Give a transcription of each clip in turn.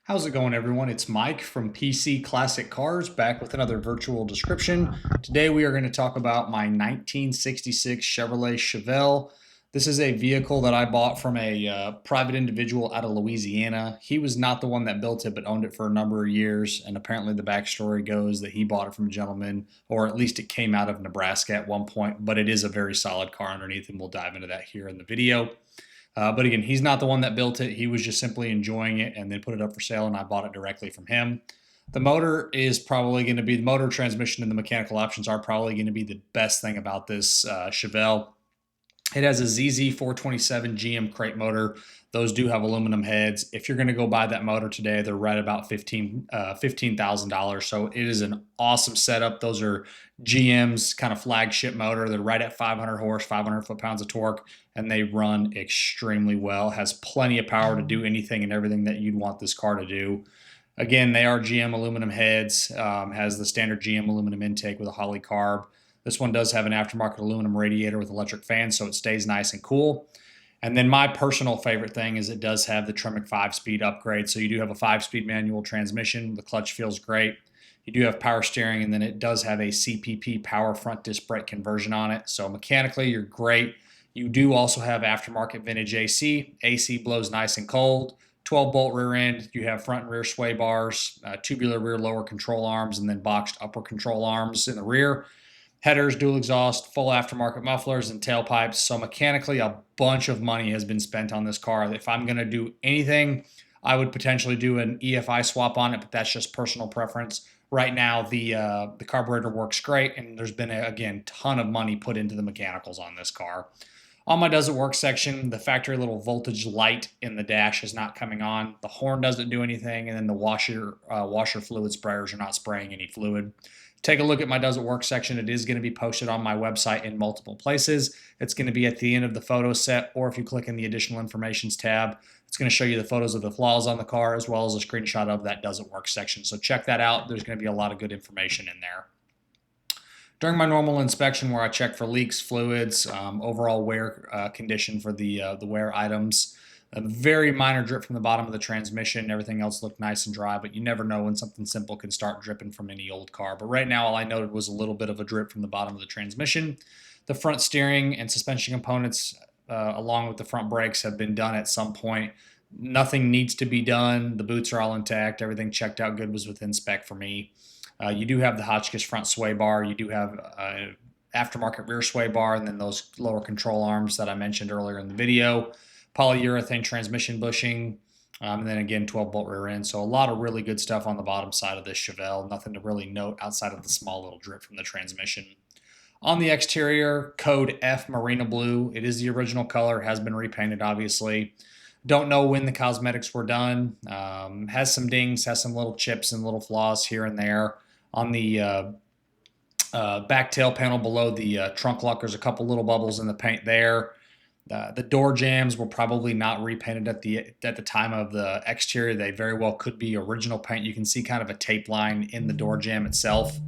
How's it going, everyone? It's Mike from PC Classic Cars back with another virtual description. Today we are going to talk about my 1966 Chevrolet Chevelle. This is a vehicle that I bought from a private individual out of Louisiana. He was not the one that built it, but owned it for a number of years. And apparently, the backstory goes that he bought it from a gentleman, or at least it came out of Nebraska at one point. But it is a very solid car underneath, and we'll dive into that here in the video. But again, he's not the one that built it. He was just simply enjoying it and then put it up for sale, and I bought it directly from him. The motor is probably going to be the motor, transmission, and the mechanical options are probably going to be the best thing about this Chevelle. It has a ZZ427 GM crate motor. Those do have aluminum heads. If you're going to go buy that motor today, they're right about $15,000. So it is an awesome setup. Those are GM's kind of flagship motor. They're right at 500 horse, 500 foot-pounds of torque, and they run extremely well. Has plenty of power to do anything and everything that you'd want this car to do. Again, they are GM aluminum heads. Has the standard GM aluminum intake with a Holley carb. This one does have an aftermarket aluminum radiator with electric fans, so it stays nice and cool. And then my personal favorite thing is it does have the Tremec 5-speed upgrade. So you do have a 5-speed manual transmission. The clutch feels great. You do have power steering, and then it does have a CPP power front disc brake conversion on it. So mechanically, you're great. You do also have aftermarket vintage AC. AC blows nice and cold. 12-bolt rear end. You have front and rear sway bars, tubular rear lower control arms, and then boxed upper control arms in the rear. Headers, dual exhaust, full aftermarket mufflers, and tailpipes. So mechanically, a bunch of money has been spent on this car. If I'm going to do anything, I would potentially do an EFI swap on it, but that's just personal preference. Right now, the carburetor works great, and there's been, again, ton of money put into the mechanicals on this car. On my does it work section, the factory little voltage light in the dash is not coming on. The horn doesn't do anything, and then the washer fluid sprayers are not spraying any fluid. Take a look at my does it work section. It is going to be posted on my website in multiple places. It's going to be at the end of the photo set, or if you click in the additional informations tab, it's going to show you the photos of the flaws on the car as well as a screenshot of that does it work section. So check that out. There's going to be a lot of good information in there. During my normal inspection, where I check for leaks, fluids, overall wear condition for the wear items, a very minor drip from the bottom of the transmission. Everything else looked nice and dry, but you never know when something simple can start dripping from any old car. But right now, all I noted was a little bit of a drip from the bottom of the transmission. The front steering and suspension components, along with the front brakes, have been done at some point. Nothing needs to be done. The boots are all intact. Everything checked out good, was within spec for me. You do have the Hotchkiss front sway bar. You do have aftermarket rear sway bar, and then those lower control arms that I mentioned earlier in the video. Polyurethane transmission bushing, and then again 12-bolt rear end. So a lot of really good stuff on the bottom side of this Chevelle. Nothing to really note outside of the small little drip from the transmission. On the exterior, code F Marina Blue. It is the original color. Has been repainted, obviously. Don't know when the cosmetics were done. Has some dings, has some little chips and little flaws here and there. On the back tail panel below the trunk lock, there's a couple little bubbles in the paint there. The door jambs were probably not repainted at the time of the exterior. They very well could be original paint. You can see kind of a tape line in the door jamb itself.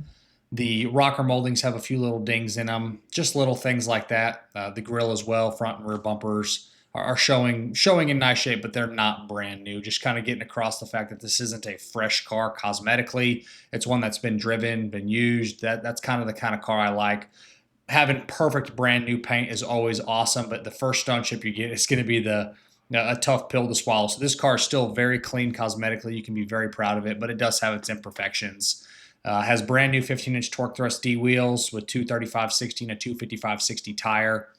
The rocker moldings have a few little dings in them, just little things like that. The grille as well, front and rear bumpers are showing in nice shape, but they're not brand new. Just kind of getting across the fact that this isn't a fresh car cosmetically. It's one that's been driven, been used. That's kind of the kind of car I like. Having perfect brand new paint is always awesome, but the first stone chip you get is going to be a tough pill to swallow. So this car is still very clean cosmetically. You can be very proud of it, but it does have its imperfections. Has brand new 15-inch torque thrust D wheels with 235/60 and a 255/60 tire.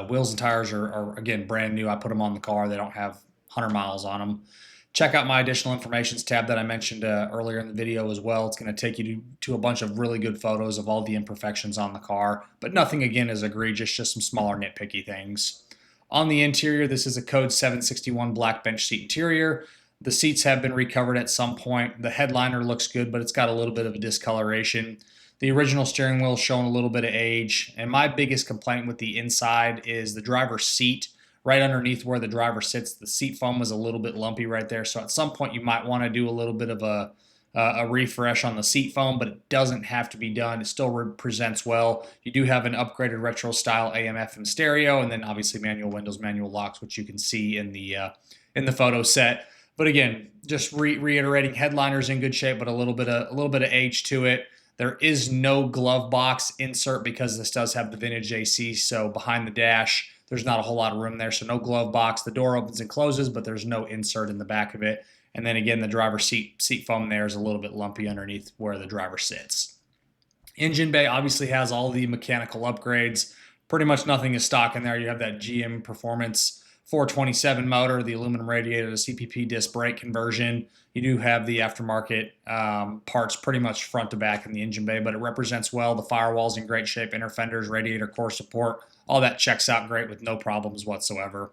Wheels and tires are again brand new. I put them on the car. They don't have 100 miles on them. Check out my additional informations tab that I mentioned earlier in the video as well. It's going to take you to a bunch of really good photos of all the imperfections on the car, but nothing again is egregious, just some smaller nitpicky things. On the interior, this is a code 761 black bench seat interior. The seats have been recovered at some point. The headliner looks good, but it's got a little bit of a discoloration. The original steering wheel is showing a little bit of age, and my biggest complaint with the inside is the driver's seat. Right underneath where the driver sits, the seat foam was a little bit lumpy right there. So at some point you might want to do a little bit of a refresh on the seat foam, but it doesn't have to be done. It still presents well. You do have an upgraded retro style AM/FM stereo, and then obviously manual windows, manual locks, which you can see in the photo set. But again, Just reiterating, headliner's in good shape, but a little bit of age to it. There is no glove box insert because this does have the vintage AC. So behind the dash, there's not a whole lot of room there. So no glove box. The door opens and closes, but there's no insert in the back of it. And then again, the driver's seat foam there is a little bit lumpy underneath where the driver sits. Engine bay obviously has all the mechanical upgrades. Pretty much nothing is stock in there. You have that GM Performance 427 motor, the aluminum radiator, the CPP disc brake conversion. You do have the aftermarket parts pretty much front to back in the engine bay, but it represents well. The firewall's in great shape, inner fenders, radiator core support, all that checks out great with no problems whatsoever.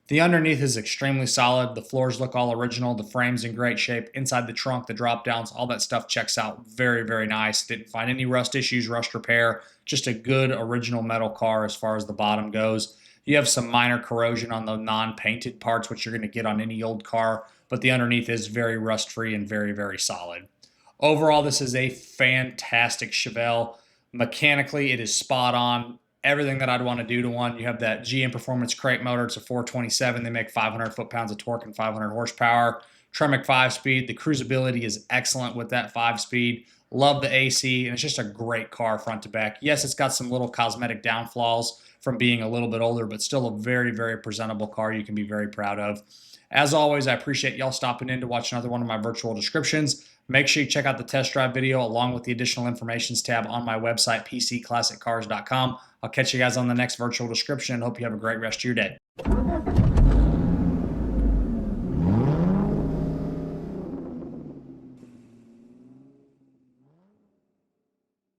The underneath is extremely solid. The floors look all original. The frame's in great shape. Inside the trunk, the drop downs, all that stuff checks out very, very nice. Didn't find any rust issues, rust repair. Just a good original metal car as far as the bottom goes. You have some minor corrosion on the non-painted parts, which you're going to get on any old car, but the underneath is very rust-free and very, very solid. Overall, this is a fantastic Chevelle. Mechanically, it is spot on. Everything that I'd want to do to one. You have that GM Performance crate motor. It's a 427. They make 500 foot-pounds of torque and 500 horsepower. Tremec 5-speed. The cruisability is excellent with that 5-speed. Love the AC, and it's just a great car front to back. Yes, it's got some little cosmetic downfalls from being a little bit older, but still a very, very presentable car you can be very proud of. As always, I appreciate y'all stopping in to watch another one of my virtual descriptions. Make sure you check out the test drive video along with the additional informations tab on my website, pcclassiccars.com. I'll catch you guys on the next virtual description and hope you have a great rest of your day.